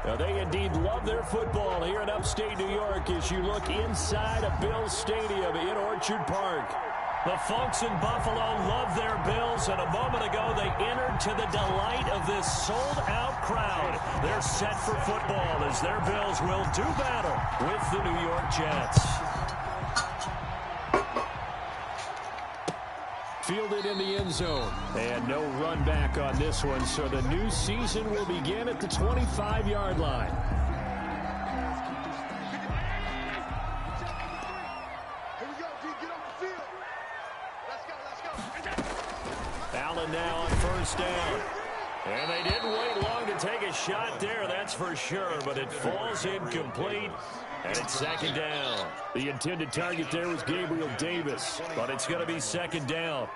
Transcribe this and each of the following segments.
Now, they indeed love their football here in upstate New York as you look inside of Bills Stadium in Orchard Park. The folks in Buffalo love their Bills, and a moment ago they entered to the delight of this sold-out crowd. They're set for football as their Bills will do battle with the New York Jets. Fielded in the end zone. And no run back on this one, so the new season will begin at the 25-yard line. Allen now on first down. And they didn't wait long to take a shot there, that's for sure, but it falls incomplete. And it's second down. The intended target there was Gabriel Davis, but it's going to be second down.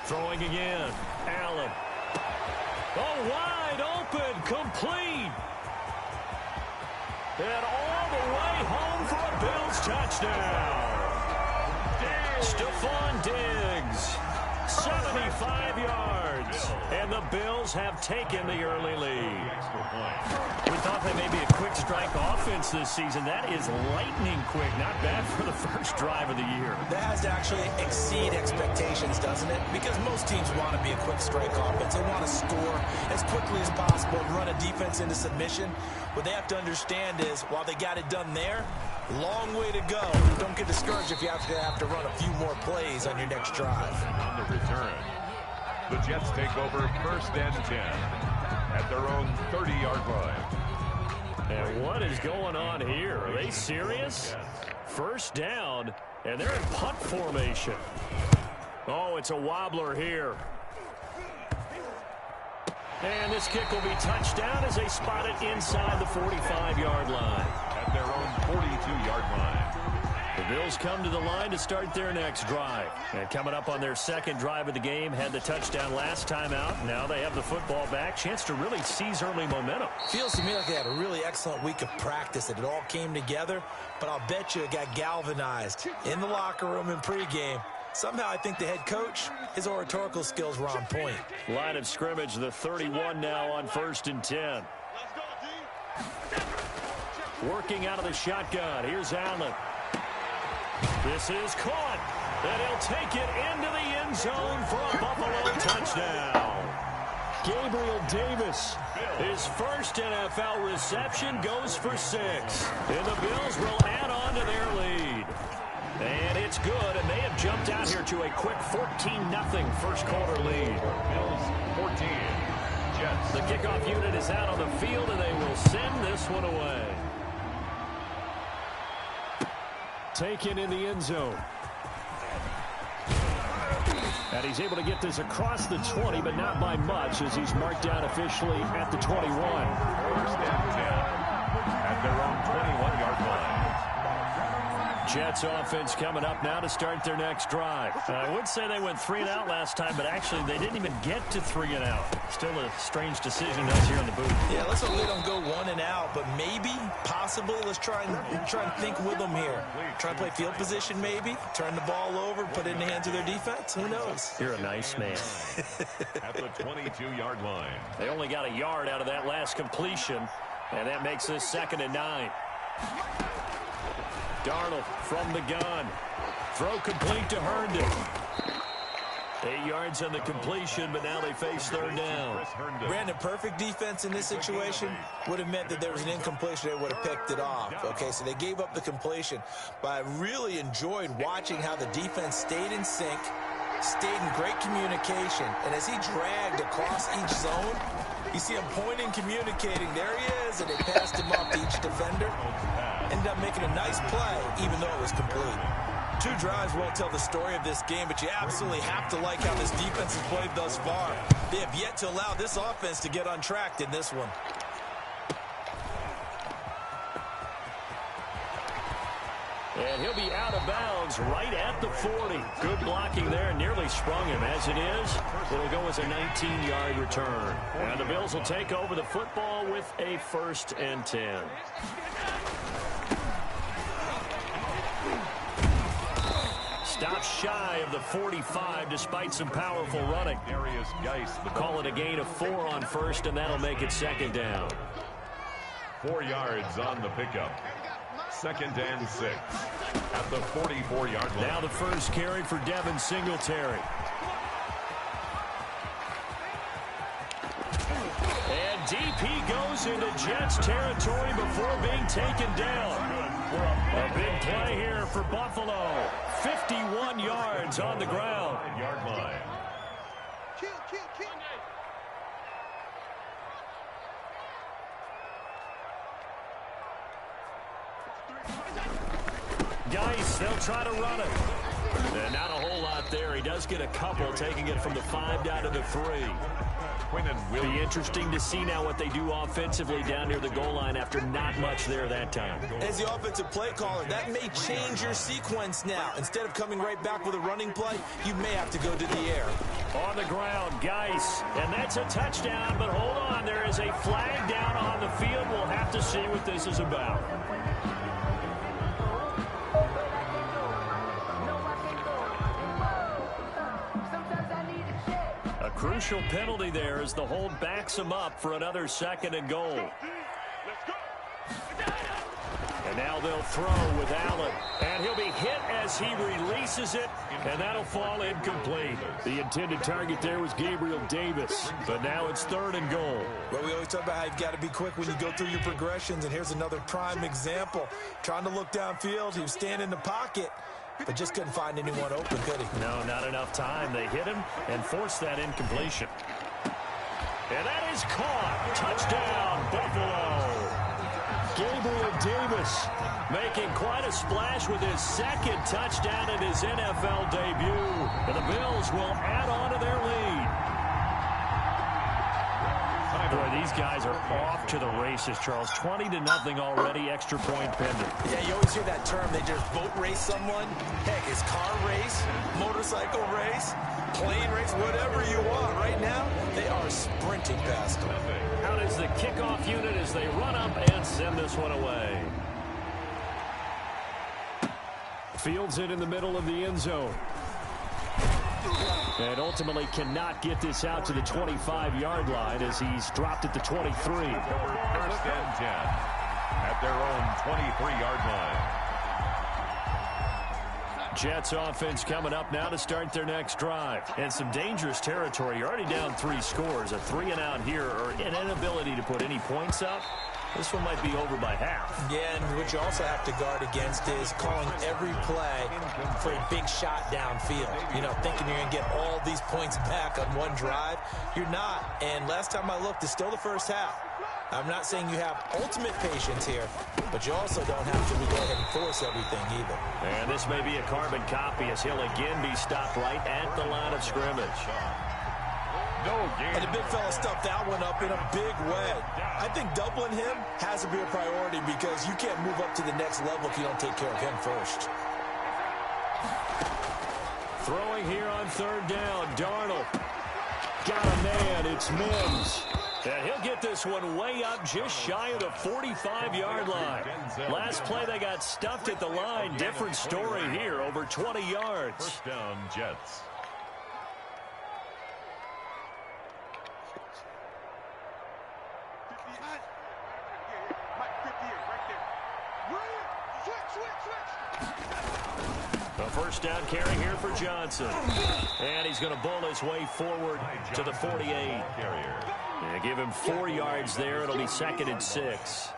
Throwing again. Allen. Oh, wide open. Complete. And all the way home for a Bills touchdown. Stephon Diggs. 75 yards. And the Bills have taken the early lead. We thought they may be a quick strike offense this season. That is lightning quick. Not bad for the first drive of the year. That has to actually exceed expectations, doesn't it? Because most teams want to be a quick strike offense. They want to score as quickly as possible and run a defense into submission. What they have to understand is, while they got it done there, long way to go. Don't get discouraged if you have to run a few more plays on your next drive. On the return, the Jets take over first and 10 at their own 30-yard line. And what is going on here? Are they serious? First down, and they're in punt formation. Oh, it's a wobbler here. And this kick will be touchdown as they spot it inside the 45-yard line. At their own 42-yard line. The Bills come to the line to start their next drive. And coming up on their second drive of the game, had the touchdown last time out. Now they have the football back. Chance to really seize early momentum. Feels to me like they had a really excellent week of practice. It all came together, but I'll bet you it got galvanized in the locker room in pregame. Somehow I think the head coach, his oratorical skills were on point. Line of scrimmage, the 31 now on first and 10. Working out of the shotgun. Here's Allen. This is caught. And he'll take it into the end zone for a Buffalo touchdown. Gabriel Davis, his first NFL reception, goes for 6. And the Bills will add on to their lead. And it's good, and they have jumped out here to a quick 14-0 first quarter lead. Bills 14. Jets. The kickoff unit is out on the field, and they will send this one away. Taken in the end zone. And he's able to get this across the 20, but not by much, as he's marked down officially at the 21. First and 10 at their own 21-yard line. Jets offense coming up now to start their next drive. I would say they went 3 and out last time, but actually they didn't even get to 3 and out. Still a strange decision to us here in the booth. Yeah, let's hope they don't go 1 and out, but maybe, possibly, let's try and think with them here. Try and play field position maybe, turn the ball over, put it in the hands of their defense. Who knows? You're a nice man. At the 22-yard line. They only got a yard out of that last completion, and that makes this 2nd and 9. Darnold from the gun. Throw complete to Herndon. 8 yards on the completion, but now they face 3rd down. Brandon, perfect defense in this situation would have meant that there was an incompletion. They would have picked it off. Okay, so they gave up the completion. But I really enjoyed watching how the defense stayed in sync, stayed in great communication. And as he dragged across each zone, you see him pointing, communicating. There he is, and they passed him up to each defender. Ended up making a nice play, even though it was complete. 2 drives won't tell the story of this game, but you absolutely have to like how this defense has played thus far. They have yet to allow this offense to get untracked in this one. And he'll be out of bounds right at the 40. Good blocking there, nearly sprung him. As it is, it'll go as a 19-yard return. And the Bills will take over the football with a 1st and 10. Stop Just shy of the 45 despite some powerful running. Call it a gain of 4 on first, and that'll make it second down. 4 yards on the pickup. 2nd and 6 at the 44-yard line. Now the first carry for Devin Singletary. And deep he goes into Jets territory before being taken down. A big play here for Buffalo. 51 yards on the ground. Yard line. Geis, they'll try to run it. And not a whole lot there. He does get a couple, taking it from the 5 down to the 3. Will be interesting to see now what they do offensively down near the goal line after not much there that time. As the offensive play caller, that may change your sequence now. Instead of coming right back with a running play, you may have to go to the air. On the ground, Geis, and that's a touchdown, but hold on, there is a flag down on the field. We'll have to see what this is about. Crucial penalty there as the hold backs him up for another 2nd and goal. And now they'll throw with Allen. And he'll be hit as he releases it, and that'll fall incomplete. The intended target there was Gabriel Davis, but now it's 3rd and goal. Well, we always talk about how you've got to be quick when you go through your progressions, and here's another prime example. Trying to look downfield, he was standing in the pocket, but just couldn't find anyone open, could he? No, not enough time. They hit him and forced that incompletion. And that is caught. Touchdown, Buffalo. Gabriel Davis making quite a splash with his 2nd touchdown in his NFL debut. And the Bills will add on to their lead. Boy, these guys are off to the races, Charles. 20-0 already, extra point pending. Yeah, you always hear that term. They just boat race someone. Heck, it's car race, motorcycle race, plane race, whatever you want. Right now, they are sprinting past them. Out is the kickoff unit as they run up and send this one away. Fields it in the middle of the end zone. And ultimately cannot get this out to the 25-yard line as he's dropped at the 23. 1st and 10 at their own 23-yard line. Jets offense coming up now to start their next drive. And some dangerous territory. You're already down 3 scores. A 3-and-out here, or an inability to put any points up. This one might be over by half. Yeah, and what you also have to guard against is calling every play for a big shot downfield. You know, thinking you're going to get all these points back on one drive. You're not. And last time I looked, it's still the first half. I'm not saying you have ultimate patience here, but you also don't have to go ahead and force everything either. And this may be a carbon copy as he'll again be stopped right at the line of scrimmage. And the big fella stuffed that one up in a big way. I think doubling him has to be a priority because you can't move up to the next level if you don't take care of him first. Throwing here on 3rd down, Darnold. Got a man, it's Mims. And he'll get this one way up just shy of the 45-yard line. Last play they got stuffed at the line. Different story here, over 20 yards. 1st down, Jets. The 1st down carry here for Johnson. And he's going to bull his way forward to the 48. And give him 4 yards there. It'll be 2nd and 6.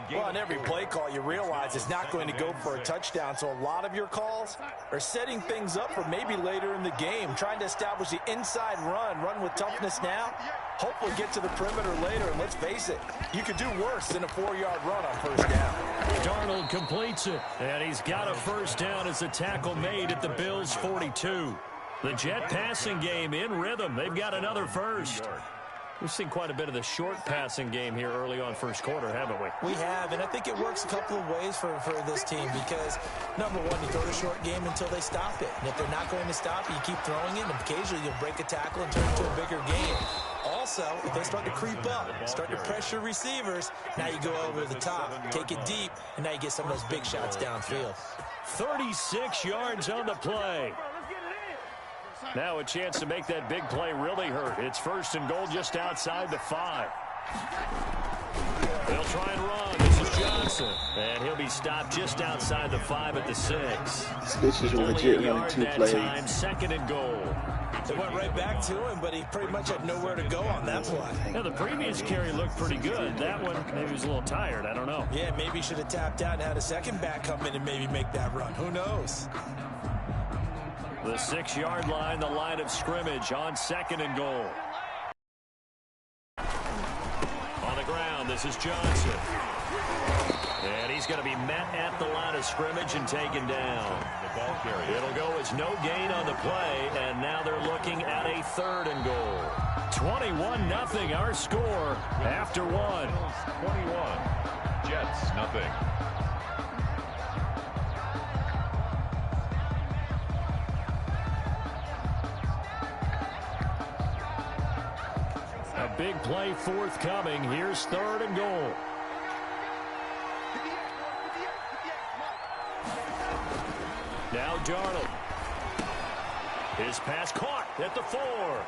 Well, on every play call, you realize it's not going to go for a touchdown. So a lot of your calls are setting things up for maybe later in the game, trying to establish the inside run with toughness now, hopefully get to the perimeter later. And let's face it, you could do worse than a 4-yard run on 1st down. Darnold completes it, and he's got a 1st down as the tackle made at the Bills' 42. The Jet passing game in rhythm. They've got another first. We've seen quite a bit of the short passing game here early on 1st quarter, haven't we? We have, and I think it works a couple of ways for this team because, number one, you throw the short game until they stop it. And if they're not going to stop it, you keep throwing it, and occasionally you'll break a tackle and turn it into a bigger game. Also, if they start to creep up, start to pressure receivers, now you go over the top, take it deep, and now you get some of those big shots downfield. 36 yards on the play. Now a chance to make that big play really hurt. It's 1st and goal just outside the 5. They'll try and run. This is Johnson. And he'll be stopped just outside the 5 at the 6. This is legit running 2 plays. Time, 2nd and goal. They went right back to him, but he pretty much had nowhere to go on that play. Now, the previous carry looked pretty good. That one, maybe he was a little tired. I don't know. Yeah, maybe he should have tapped out and had a second back come in and maybe make that run. Who knows? The 6-yard line, the line of scrimmage on 2nd and goal. On the ground, this is Johnson. And he's going to be met at the line of scrimmage and taken down. It'll go as no gain on the play, and now they're looking at a 3rd and goal. 21-0 our score after 1. 21. Jets, nothing. A big play forthcoming. Here's 3rd and goal. Now Darnold. His pass caught at the 4.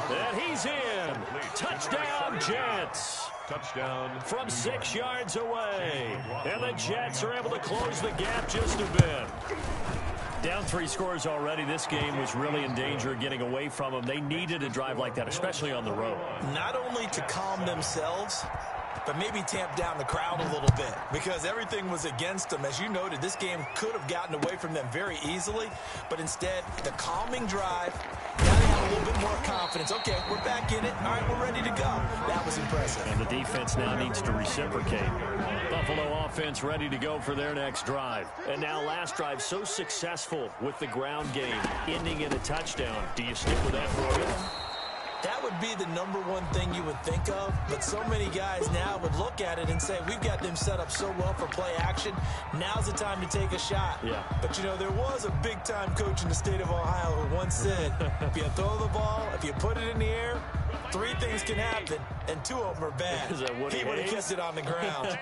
And he's in. Touchdown, Jets. Touchdown. From 6 yards away. And the Jets are able to close the gap just a bit. Down 3 scores already. This game was really in danger of getting away from them. They needed a drive like that, especially on the road. Not only to calm themselves, but maybe tamp down the crowd a little bit because everything was against them. As you noted, this game could have gotten away from them very easily, but instead, the calming drive, now they have a little bit more confidence. Okay, we're back in it. All right, we're ready to go. That was impressive. And the defense now needs to reciprocate. Buffalo offense ready to go for their next drive. And now last drive so successful with the ground game, ending in a touchdown. Do you stick with that formula? That would be the #1 thing you would think of, but so many guys now would look at it and say, we've got them set up so well for play action. Now's the time to take a shot. Yeah. But, you know, there was a big-time coach in the state of Ohio who once said, if you throw the ball, if you put it in the air, 3 things can happen, and 2 of them are bad. He would have kept it on the ground.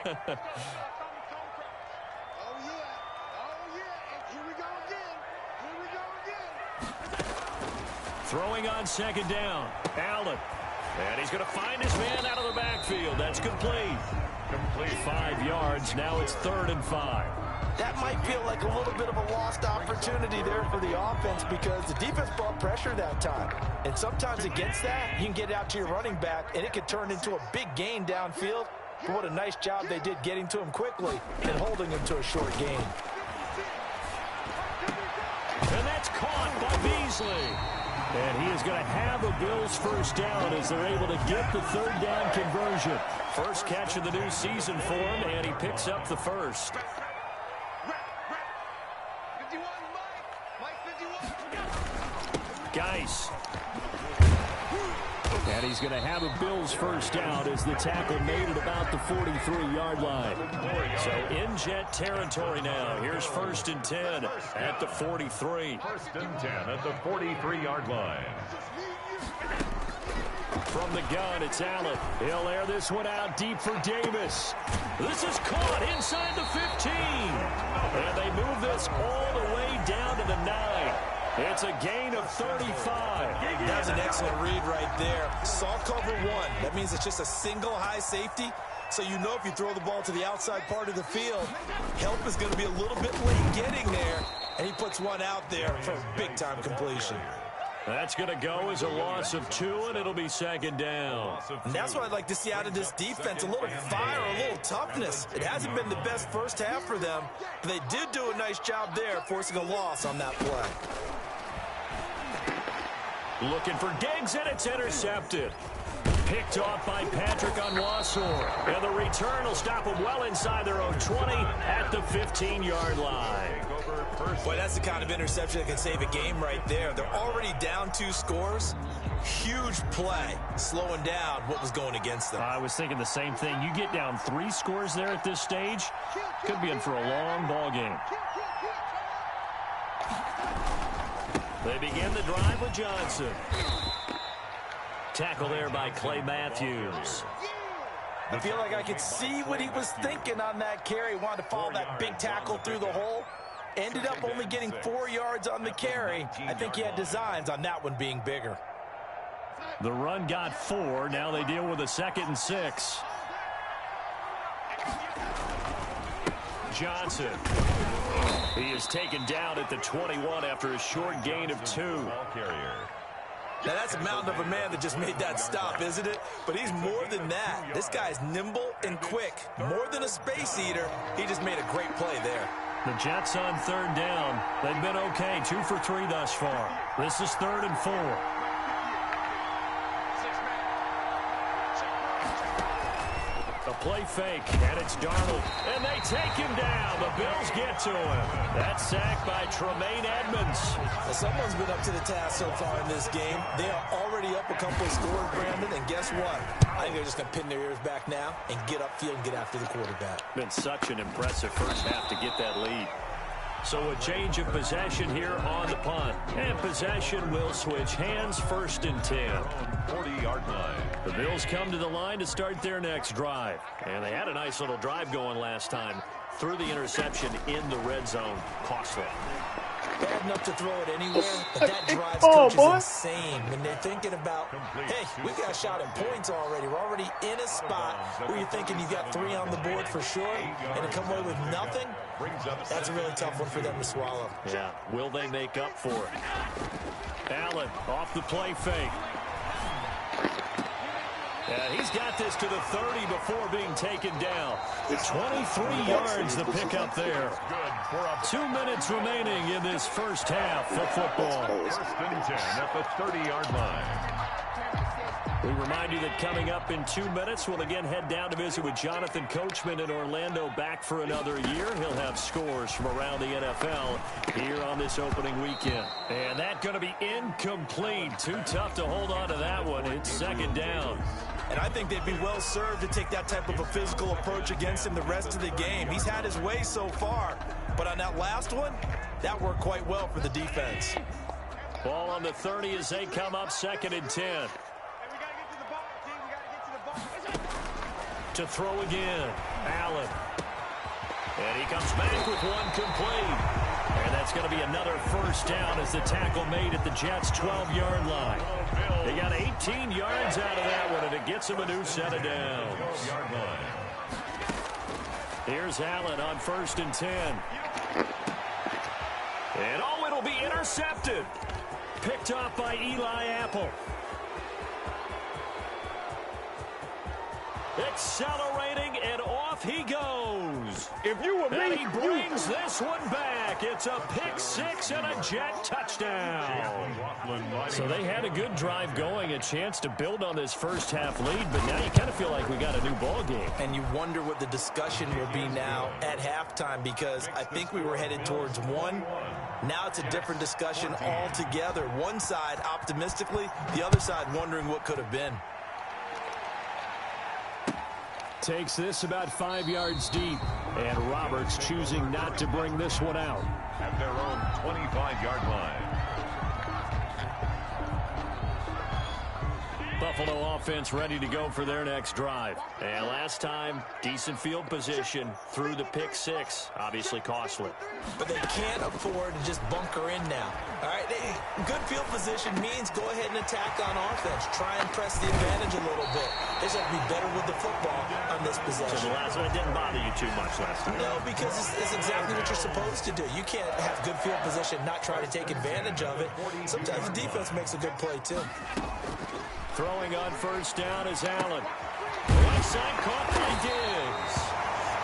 Throwing on 2nd down. Allen. And he's going to find his man out of the backfield. That's complete. 5 yards. Now it's 3rd and 5. That might feel like a little bit of a lost opportunity there for the offense because the defense brought pressure that time. And sometimes against that, you can get out to your running back, and it could turn into a big gain downfield. But what a nice job they did getting to him quickly and holding him to a short gain. And that's caught by Beasley. And he is going to have a Bills 1st down as they're able to get the 3rd down conversion. First catch of the new season for him, and he picks up the 1st. Geis. And he's going to have a Bills 1st down as the tackle made it about the 43-yard line. So in Jet territory now. Here's 1st and 10 at the 43. 1st and 10 at the 43-yard line. From the gun, it's Allen. He'll air this one out deep for Davis. This is caught inside the 15. And they move this all the way down to the 9. It's a gain of 35. That was an excellent read right there. Saw cover 1. That means it's just a single high safety. So you know if you throw the ball to the outside part of the field, help is going to be a little bit late getting there. And he puts one out there for a big-time completion. That's going to go as a loss of 2, and it'll be 2nd down. And that's what I'd like to see out of this defense, a little fire, a little toughness. It hasn't been the best first half for them, but they did do a nice job there, forcing a loss on that play. Looking for Diggs, and it's intercepted. Picked off by Patrick Onwuasor. And the return will stop them well inside their own 20 at the 15-yard line. Boy, that's the kind of interception that can save a game right there. They're already down 2 scores. Huge play, slowing down what was going against them. I was thinking the same thing. You get down 3 scores there at this stage, could be in for a long ball game. They begin the drive with Johnson. Tackle there by Clay Matthews. I feel like I could see what he was thinking on that carry. He wanted to follow that big tackle through the hole. Ended up only getting 4 yards on the carry. I think he had designs on that one being bigger. The run got 4. Now they deal with a 2nd and 6. Johnson. He is taken down at the 21 after a short gain of 2. Now, that's a mountain of a man that just made that stop, isn't it? But he's more than that. This guy's nimble and quick. More than a space eater, he just made a great play there. The Jets on 3rd down. They've been okay, 2 for 3 thus far. This is 3rd and 4. A play fake, and it's Darnold. And they take him down. The Bills get to him. That's sacked by Tremaine Edmonds. Well, someone's been up to the task so far in this game. They are already up a couple of scores, Brandon, and guess what? I think they're just going to pin their ears back now and get upfield and get after the quarterback. Been such an impressive first half to get that lead. So a change of possession here on the punt. And possession will switch hands, 1st and 10. 40-yard line. The Bills come to the line to start their next drive. And they had a nice little drive going last time. Threw the interception in the red zone. Costly. Bad enough to throw it anywhere, but that drive's coach is insane when they're thinking about, hey, we've got a shot at points already. We're already in a spot where you're thinking you've got 3 on the board for sure, and to come away with nothing, that's a really tough one for them to swallow. Yeah, will they make up for it? Allen off the play fake. And he's got this to the 30 before being taken down. 23 yards the pickup there. 2 minutes remaining in this first half of football. 1st and 10 at the 30-yard line. We remind you that coming up in 2 minutes, we'll again head down to visit with Jonathan Coachman in Orlando, back for another year. He'll have scores from around the NFL here on this opening weekend. And that's going to be incomplete. Too tough to hold on to that one. It's 2nd down. And I think they'd be well served to take that type of a physical approach against him the rest of the game. He's had his way so far, but on that last one, that worked quite well for the defense. Ball on the 30 as they come up, 2nd and 10. To throw again, Allen. And he comes back with one complete. And that's going to be another 1st down as the tackle made at the Jets' 12-yard line. They got 18 yards out of that one, and it gets them a new set of downs. Here's Allen on 1st and 10. And oh, it'll be intercepted. Picked off by Eli Apple. Accelerating, and off he goes. If you were me, and he brings this one back. It's a pick 6 and a Jet touchdown. So they had a good drive going, a chance to build on this first half lead, but now you kind of feel like we got a new ball game. And you wonder what the discussion will be now at halftime, because I think we were headed towards 1. Now it's a different discussion altogether. One side optimistically, the other side wondering what could have been. Takes this about 5 yards deep. And Roberts choosing not to bring this one out. At their own 25-yard line. Buffalo offense ready to go for their next drive. And last time, decent field position through the pick 6. Obviously costly. But they can't afford to just bunker in now. All right, good field position means go ahead and attack on offense. Try and press the advantage a little bit. They just have to be better with the football on this possession. So the last one didn't bother you too much last time. No, because it's exactly what you're supposed to do. You can't have good field position, not try to take advantage of it. Sometimes the defense makes a good play, too. Throwing on 1st down is Allen. Right side caught by Diggs.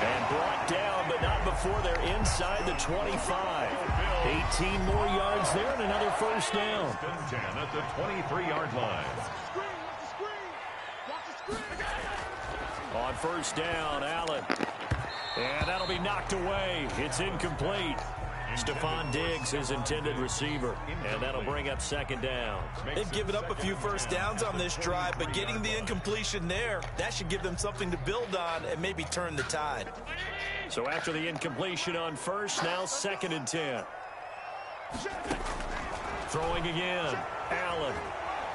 And brought down, but not before they're inside the 25. 18 more yards there and another 1st down. 10 at the 23-yard line. On 1st down, Allen. And that'll be knocked away. It's incomplete. Stephon Diggs, his intended receiver. And that'll bring up 2nd down. They've given up a few 1st downs on this drive, but getting the incompletion there, that should give them something to build on and maybe turn the tide. So after the incompletion on 1st, now 2nd and 10. Throwing again, Allen.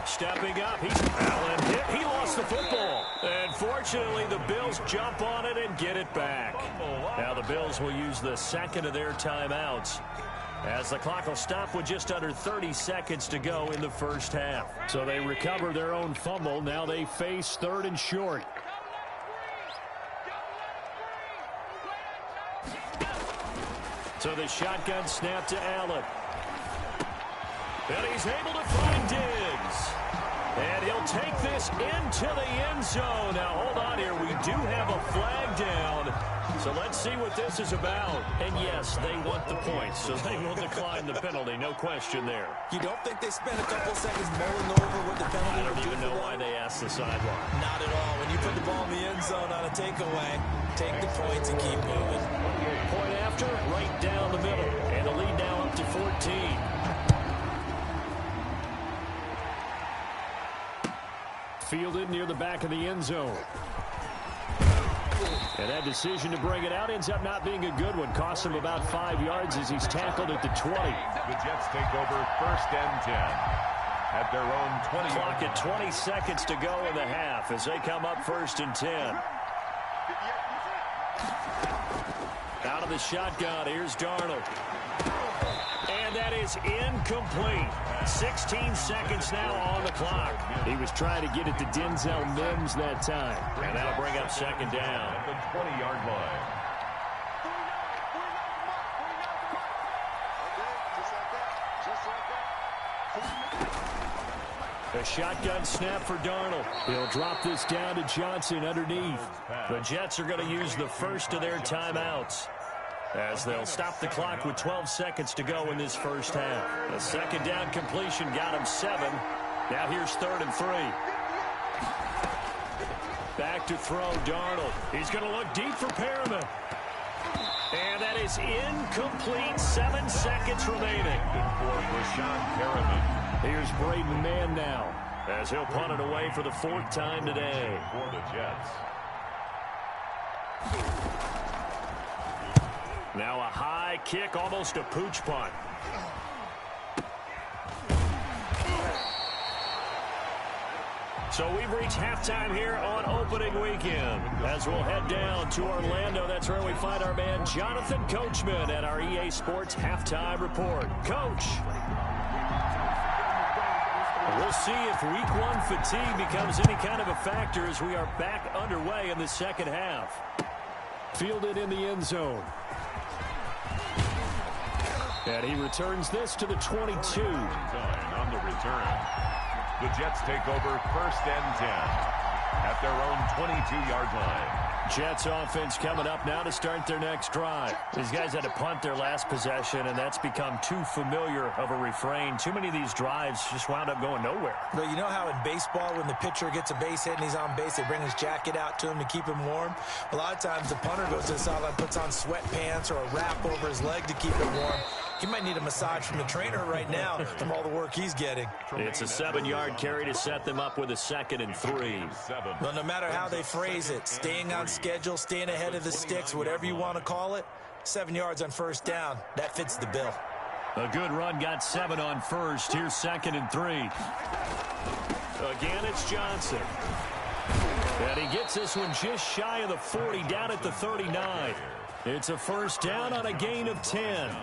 Stepping up, Allen hit. He lost the football. And fortunately, the Bills jump on it and get it back. Now the Bills will use the second of their timeouts, as the clock will stop with just under 30 seconds to go in the first half. So they recover their own fumble. Now they face 3rd and short. So the shotgun snap to Allen. And he's able to find Diggs. And he'll take this into the end zone. Now, hold on here. We do have a flag down. So let's see what this is about. And, yes, they want the points, so they will decline the penalty. No question there. You don't think they spent a couple seconds mulling over what the penalty I don't even know why they asked the sideline. Not at all. When you put the ball in the end zone on a takeaway, take the points and keep moving. Point after, right down the middle. And the lead now up to 14. Fielded near the back of the end zone. And that decision to bring it out ends up not being a good one. Cost him about 5 yards as he's tackled at the 20. The Jets take over 1st and 10 at their own 20. Clock at 20 seconds to go in the half as they come up 1st and 10. Out of the shotgun, here's Darnold. And that is incomplete. 16 seconds now on the clock. He was trying to get it to Denzel Mims that time. And that'll bring up 2nd down. At the 20-yard line. A shotgun snap for Darnold. He'll drop this down to Johnson underneath. The Jets are going to use the first of their timeouts, as they'll stop the clock with 12 seconds to go in this first half. A 2nd down completion got him 7. Now here's 3rd and 3. Back to throw, Darnold. He's going to look deep for Perriman. And that is incomplete. 7 seconds remaining. For Rashawn Perriman. Here's Braden Mann now, as he'll punt it away for the 4th time today. For the Jets. Now a high kick, almost a pooch punt. So we've reached halftime here on opening weekend, as we'll head down to Orlando. That's where we find our man Jonathan Coachman at our EA Sports Halftime Report. Coach, we'll see if Week 1 fatigue becomes any kind of a factor as we are back underway in the second half. Fielded in the end zone. And he returns this to the 22. On the return, the Jets take over 1st and 10 at their own 22-yard line. Jets offense coming up now to start their next drive. These guys had to punt their last possession, and that's become too familiar of a refrain. Too many of these drives just wound up going nowhere. But you know how in baseball, when the pitcher gets a base hit and he's on base, they bring his jacket out to him to keep him warm? A lot of times the punter goes to the sideline, puts on sweatpants or a wrap over his leg to keep him warm. He might need a massage from the trainer right now from all the work he's getting. It's a 7-yard carry to set them up with a 2nd and 3. Well, no matter how they phrase it, staying on schedule, staying ahead of the sticks, whatever you want to call it, 7 yards on 1st down, that fits the bill. A good run got 7 on 1st. Here's 2nd and 3. Again, it's Johnson. And he gets this one just shy of the 40, down at the 39. It's a 1st down on a gain of 10.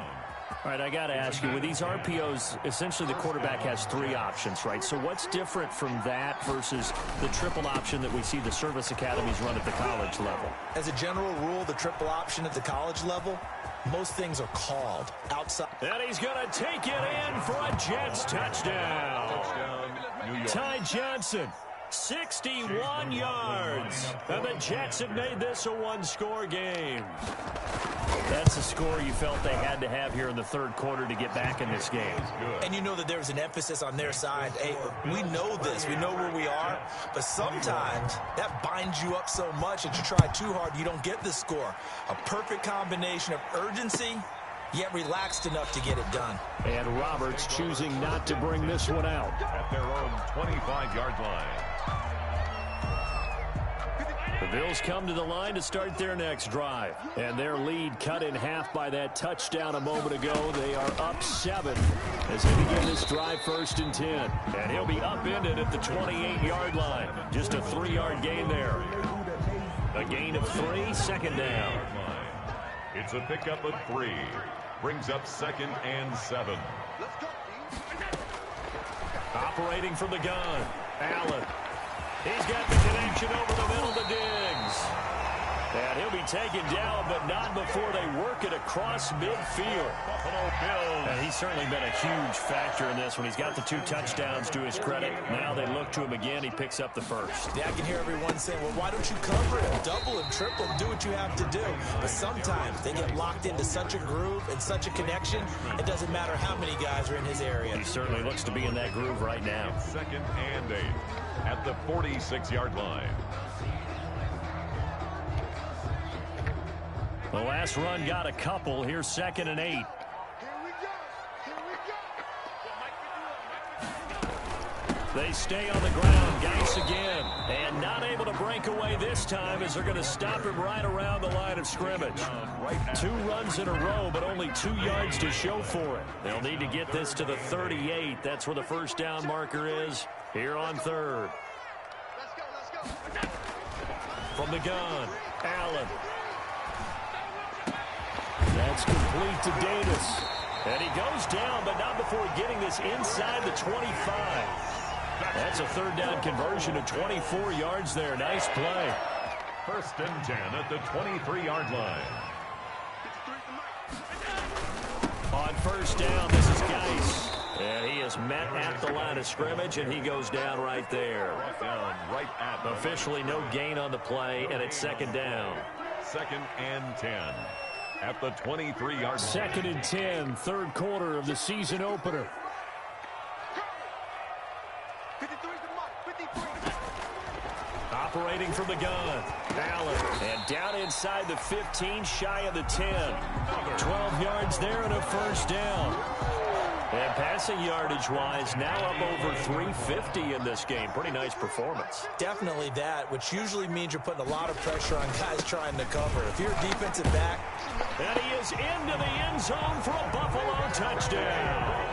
All right, I got to ask you, with these RPOs, essentially the quarterback has 3 options, right? So what's different from that versus the triple option that we see the service academies run at the college level? As a general rule, the triple option at the college level, most things are called outside. And he's going to take it in for a Jets touchdown. Ty Johnson, 61 yards. And the Jets have made this a 1-score game. That's a score you felt they had to have here in the 3rd quarter to get back in this game. And you know that there was an emphasis on their side. Hey, we know this. We know where we are. But sometimes that binds you up so much that you try too hard, you don't get the score. A perfect combination of urgency, yet relaxed enough to get it done. And Roberts choosing not to bring this one out. At their own 25-yard line. The Bills come to the line to start their next drive. And their lead cut in half by that touchdown a moment ago. They are up 7 as they begin this drive 1st and 10. And he'll be upended at the 28-yard line. Just a 3-yard gain there. A gain of 3, 2nd down. It's a pickup of 3. Brings up 2nd and 7. Operating from the gun. Allen. He's got the connection over the middle to Diggs. And he'll be taken down, but not before they work it across midfield. Buffalo Bills. And he's certainly been a huge factor in this one. He's got the 2 touchdowns to his credit. Now they look to him again. He picks up the 1st. Yeah, I can hear everyone saying, well, why don't you cover him? Double him, triple him, do what you have to do. But sometimes they get locked into such a groove and such a connection, it doesn't matter how many guys are in his area. He certainly looks to be in that groove right now. 2nd and 8 at the 46-yard line. The last run got a couple. Here's 2nd and 8. They stay on the ground. Geis again. And not able to break away this time as they're going to stop him right around the line of scrimmage. 2 runs in a row, but only 2 yards to show for it. They'll need to get this to the 38. That's where the 1st down marker is here on 3rd. From the gun, Allen. That's complete to Davis. And he goes down, but not before getting this inside the 25. That's a 3rd down conversion of 24 yards there. Nice play. 1st and 10 at the 23-yard line. On 1st down, this is Geis. And he is met at the line of scrimmage, and he goes down right there. Officially no gain on the play, and it's 2nd down. 2nd and 10 at the 23-yard line. 2nd and 10, 3rd quarter of the season opener. Operating from the gun, Allen. And down inside the 15, shy of the 10. 12 yards there and a 1st down. And passing yardage-wise, now up over 350 in this game. Pretty nice performance. Definitely that, which usually means you're putting a lot of pressure on guys trying to cover. If you're a defensive back. And he is into the end zone for a Buffalo touchdown.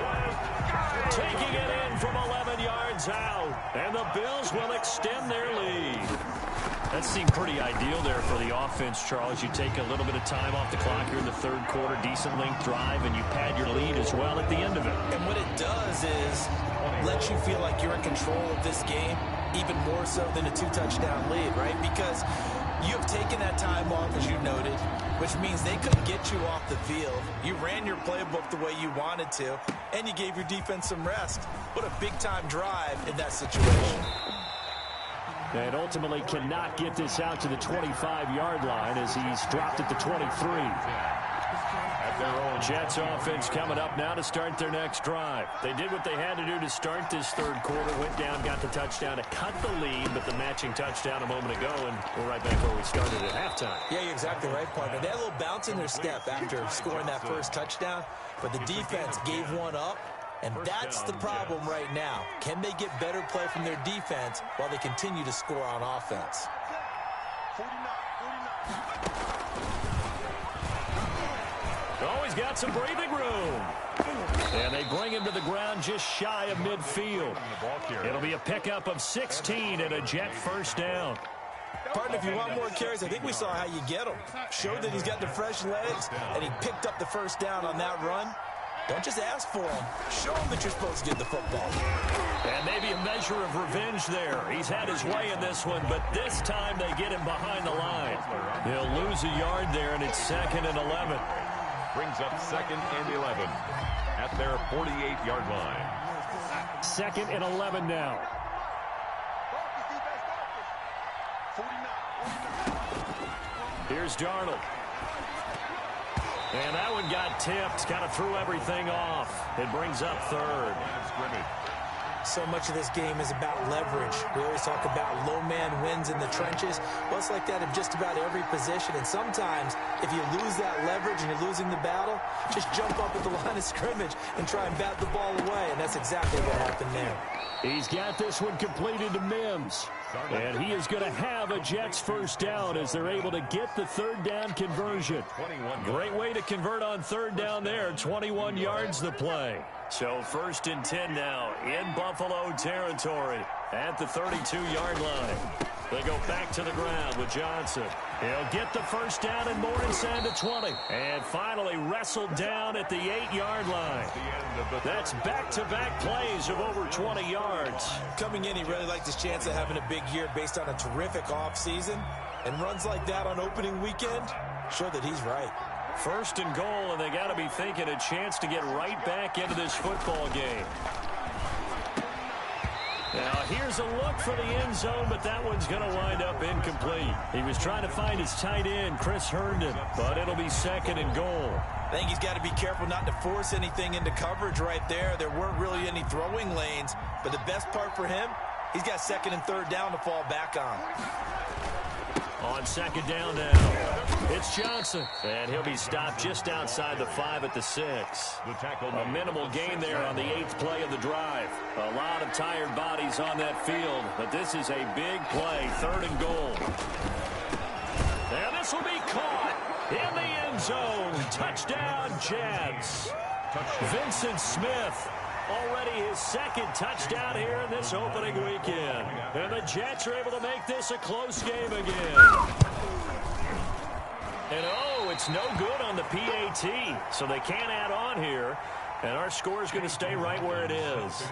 Taking it in from 11 yards out. And the Bills will extend their lead. That seemed pretty ideal there for the offense, Charles. You take a little bit of time off the clock here in the 3rd quarter, decent length drive, and you pad your lead as well at the end of it. And what it does is let you feel like you're in control of this game, even more so than a 2-touchdown lead, right? Because you have taken that time off, as you noted, which means they couldn't get you off the field. You ran your playbook the way you wanted to, and you gave your defense some rest. What a big-time drive in that situation. And ultimately cannot get this out to the 25-yard line as he's dropped at the 23. Jets offense coming up now to start their next drive. They did what they had to do to start this 3rd quarter. Went down, got the touchdown to cut the lead, but the matching touchdown a moment ago, and we're right back where we started at halftime. Yeah, you're exactly right, partner. They had a little bounce in their step after scoring that 1st touchdown, but the defense gave one up. And that's the problem right now. Can they get better play from their defense while they continue to score on offense? Always got some breathing room. And they bring him to the ground just shy of midfield. It'll be a pickup of 16 and a Jet 1st down. Partner, if you want more carries, I think we saw how you get him. Showed that he's got the fresh legs, and he picked up the 1st down on that run. Don't just ask for him. Show him that you're supposed to get the football. And maybe a measure of revenge there. He's had his way in this one, but this time they get him behind the line. He'll lose a yard there, and it's 2nd and 11. Brings up 2nd and 11 at their 48-yard line. 2nd and 11 now. Here's Darnold. And that one got tipped, kind of threw everything off. It brings up 3rd. So much of this game is about leverage. We always talk about low man wins in the trenches. Well, it's like that in just about every position. And sometimes, if you lose that leverage and you're losing the battle, just jump up at the line of scrimmage and try and bat the ball away. And that's exactly what happened there. He's got this one completed to Mims. And he is going to have a Jets first down as they're able to get the third down conversion. Great way to convert on third down there. 21 yards the play. So 1st and 10 now in Buffalo territory at the 32-yard line. They go back to the ground with Johnson. He'll get the first down and more inside the 20. And finally wrestled down at the 8-yard line. That's back-to-back plays of over 20 yards. Coming in, he really liked his chance of having a big year based on a terrific offseason. And runs like that on opening weekend show that he's right. 1st and goal, and they got to be thinking a chance to get right back into this football game. Now, here's a look for the end zone, but that one's going to wind up incomplete. He was trying to find his tight end, Chris Herndon, but it'll be 2nd and goal. I think he's got to be careful not to force anything into coverage right there. There weren't really any throwing lanes, but the best part for him, he's got 2nd and 3rd down to fall back on. On 2nd down now, it's Johnson, and he'll be stopped just outside the 5 at the 6. A minimal gain there on the 8th play of the drive. A lot of tired bodies on that field, but this is a big play, 3rd and goal. And this will be caught in the end zone. Touchdown, Jets. Vincent Smith. Already his 2nd touchdown here in this opening weekend. And the Jets are able to make this a close game again. And oh, it's no good on the PAT. So they can't add on here. And our score is going to stay right where it is.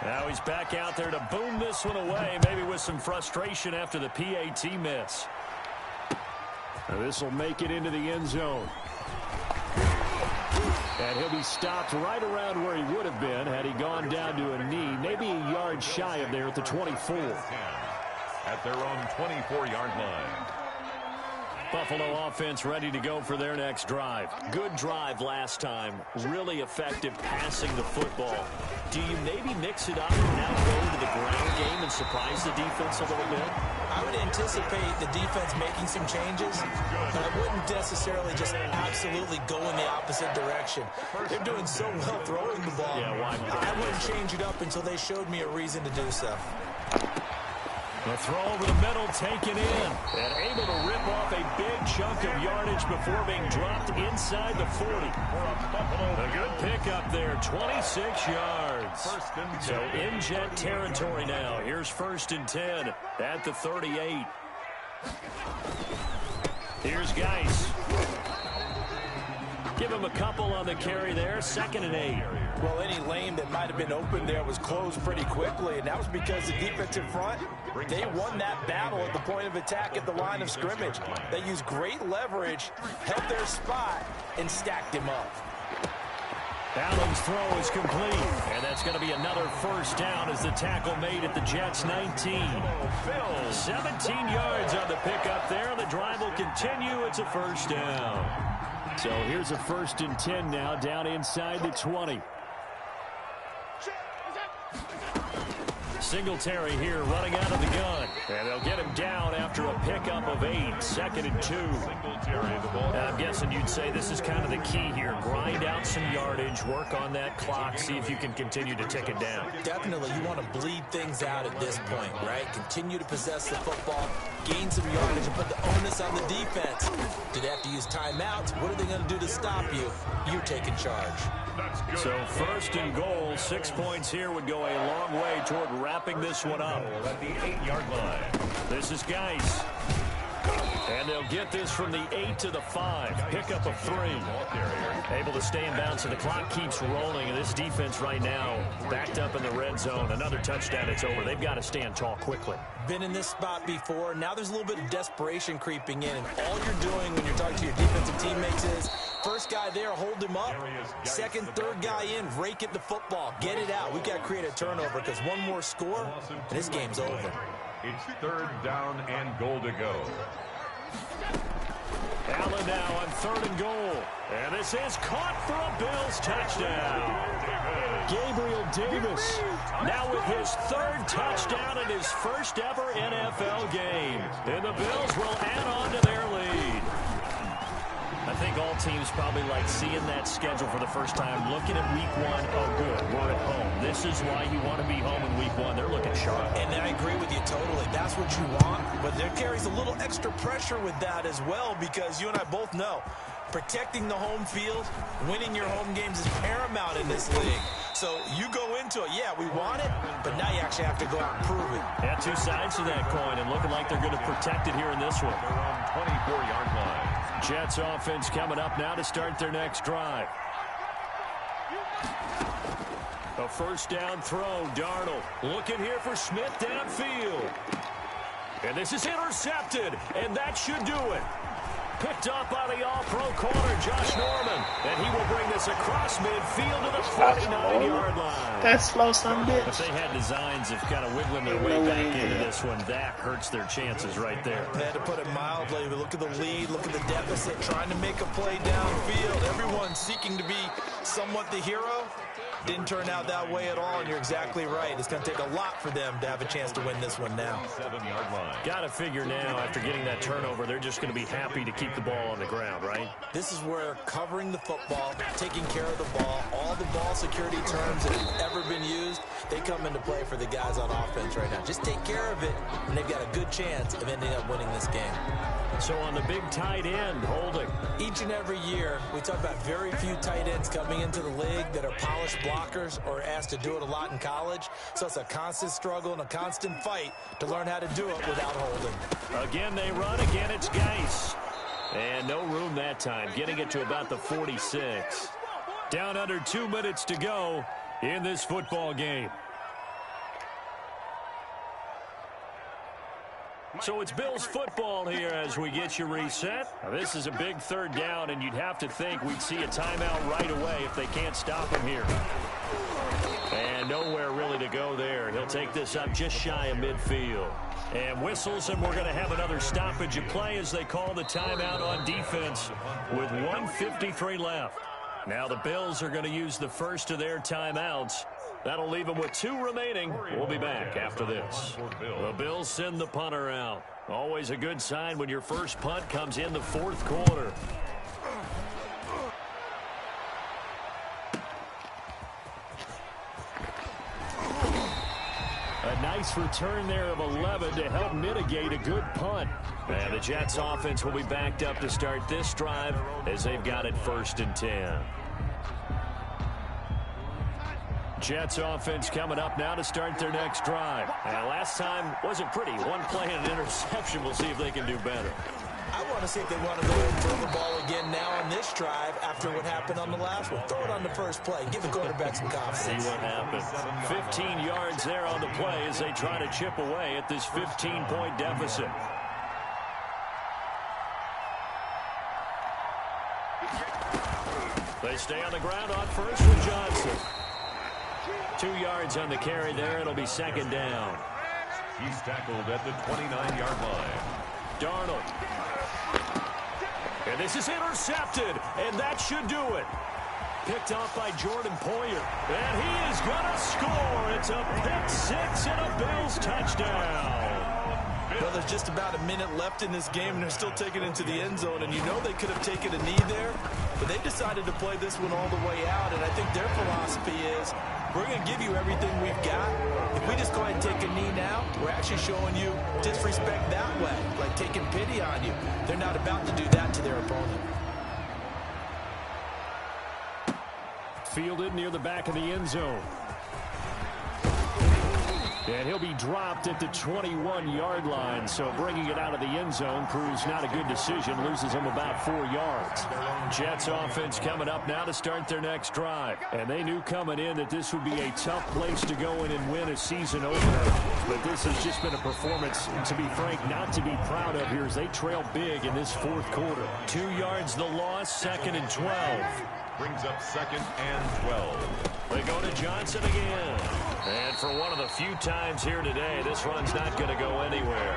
Now he's back out there to boom this one away, maybe with some frustration after the PAT miss. Now this will make it into the end zone. And he'll be stopped right around where he would have been had he gone down to a knee, maybe a yard shy of there at the 24. At their own 24-yard line. Buffalo offense ready to go for their next drive. Good drive last time. Really effective passing the football. Do you maybe mix it up and now go to the ground game and surprise the defense a little bit? I would anticipate the defense making some changes, but I wouldn't necessarily just absolutely go in the opposite direction. They're doing so well throwing the ball. Yeah, why? I wouldn't change it up until they showed me a reason to do so. The throw over the middle taken in and able to rip off a big chunk of yardage before being dropped inside the 40. A good pickup there, 26 yards. So in Jet territory now. Here's 1st and 10 at the 38. Here's Geis. Give him a couple on the carry there, 2nd and 8. Well, any lane that might have been open there was closed pretty quickly, and that was because the defensive front, they won that battle at the point of attack at the line of scrimmage. They used great leverage, held their spot, and stacked him up. Allen's throw is complete, and that's going to be another first down as the tackle made at the Jets' 19. 17 yards on the pickup there, and the drive will continue. It's a first down. So here's a 1st and 10 now, down inside the 20. Singletary here running out of the gun. And they'll get him down after a pickup of 8. 2nd and 2. I'm guessing you'd say this is kind of the key here. Grind out some yardage, work on that clock, see if you can continue to tick it down. Definitely, you want to bleed things out at this point, right? Continue to possess the football, gain some yardage, and put the onus on the defense. Do they have to use timeouts? What are they going to do to stop you? You're taking charge. So 1st and goal, 6 points here would go a long way toward wrapping this one up. At the 8-yard line. This is Geis. And they'll get this from the 8 to the 5. Pickup of 3. Able to stay in bounds, and the clock keeps rolling. And this defense right now backed up in the red zone. Another touchdown, it's over. They've got to stand tall quickly. Been in this spot before. Now there's a little bit of desperation creeping in. And all you're doing when you're talking to your defensive teammates is, first guy there, hold him up. 2nd, 3rd guy in, rake at the football. Get it out. We've got to create a turnover because one more score, and this game's over. It's 3rd down and goal to go. Allen now on 3rd and goal. And this is caught for a Bills touchdown. Gabriel Davis now with his 3rd touchdown in his first ever NFL game. And the Bills will add on to their lead. I think all teams probably like seeing that schedule for the first time, looking at week 1. Oh, good, we're at home. This is why you want to be home in week 1. They're looking sharp. And I agree with you totally. That's what you want, but there carries a little extra pressure with that as well, because you and I both know protecting the home field, winning your home games is paramount in this league. So you go into it, yeah, we want it, but now you actually have to go out and prove it. Yeah, two sides to that coin, and looking like they're going to protect it here in this one. They're on 24-yard line. Jets offense coming up now to start their next drive. A first down throw, Darnold looking here for Smith downfield. And this is intercepted, and that should do it. Picked up by the all-pro corner, Josh Norman. And he will bring this across midfield to the 49-yard line. That's slow, son, bitch. If they had designs of kind of wiggling their way back into this one, that hurts their chances right there. They had to put it mildly. Look at the lead, look at the deficit, trying to make a play downfield. Everyone seeking to be somewhat the hero. Didn't turn out that way at all, and you're exactly right. It's going to take a lot for them to have a chance to win this one now. 7-yard line. Got to figure now, after getting that turnover, they're just going to be happy to keep the ball on the ground, right? This is where covering the football, taking care of the ball, all the ball security terms that have ever been used, they come into play for the guys on offense right now. Just take care of it, and they've got a good chance of ending up winning this game. So on the big tight end, holding. Each and every year, we talk about very few tight ends coming into the league that are polished blockers or asked to do it a lot in college. So it's a constant struggle and a constant fight to learn how to do it without holding. Again, they run. Again, it's Geis. And no room that time, getting it to about the 46. Down under 2 minutes to go in this football game. So it's Bills football here as we get you reset. Now this is a big third down, and you'd have to think we'd see a timeout right away if they can't stop him here. And nowhere really to go there. He'll take this up just shy of midfield. And whistles, and we're going to have another stoppage of play as they call the timeout on defense with 1:53 left. Now the Bills are going to use the first of their timeouts. That'll leave them with 2 remaining. We'll be back after this. The Bills send the punter out. Always a good sign when your first punt comes in the fourth quarter. A nice return there of 11 to help mitigate a good punt. And the Jets offense will be backed up to start this drive as they've got it 1st and 10. Jets offense coming up now to start their next drive. And last time wasn't pretty. One play and an interception. We'll see if they can do better. I want to see if they want to go and throw the ball again now on this drive after what happened on the last one. Throw it on the first play. Give the quarterback some confidence. See what happens. 15 yards there on the play as they try to chip away at this 15-point deficit. They stay on the ground on first with Johnson. 2 yards on the carry there. It'll be 2nd down. He's tackled at the 29-yard line. Darnold. And this is intercepted, and that should do it. Picked off by Jordan Poyer. And he is going to score. It's a pick-6 and a Bills touchdown. Well, there's just about a minute left in this game, and they're still taking it to the end zone. And you know they could have taken a knee there, but they decided to play this one all the way out. And I think their philosophy is, we're going to give you everything we've got. If we just go ahead and take a knee now, we're actually showing you disrespect that way, like taking pity on you. They're not about to do that to their opponent. Fielded near the back of the end zone. And he'll be dropped at the 21-yard line. So bringing it out of the end zone proves not a good decision. Loses him about 4 yards. Jets offense coming up now to start their next drive. And they knew coming in that this would be a tough place to go in and win a season opener. But this has just been a performance, to be frank, not to be proud of here as they trail big in this fourth quarter. 2 yards the loss, 2nd and 12. Brings up 2nd and 12. They go to Johnson again. And for one of the few times here today, this run's not going to go anywhere.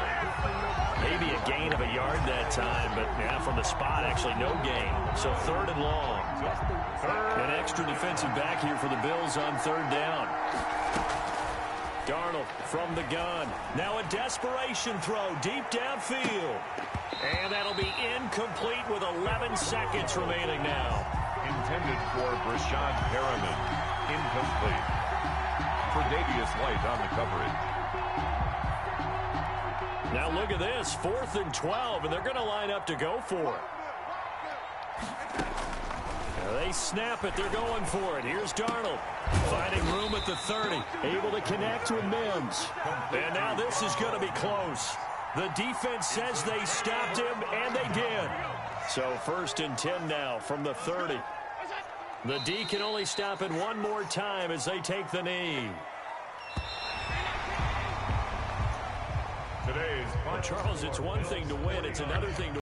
Maybe a gain of a yard that time, but yeah, from the spot, actually no gain. So 3rd and long. An extra defensive back here for the Bills on 3rd down. Darnold from the gun. Now a desperation throw deep downfield. And that'll be incomplete with 11 seconds remaining now. Intended for Brashad Perriman. Incomplete. For Davius White on the coverage. Now look at this. 4th and 12, and they're going to line up to go for it. They snap it. They're going for it. Here's Darnold. Finding room at the 30. Able to connect with Mims. And now this is going to be close. The defense says they stopped him, and they did. So 1st and 10 now from the 30. The D can only stop it one more time as they take the knee. Today's Well, Charles, it's one thing to win. It's another thing to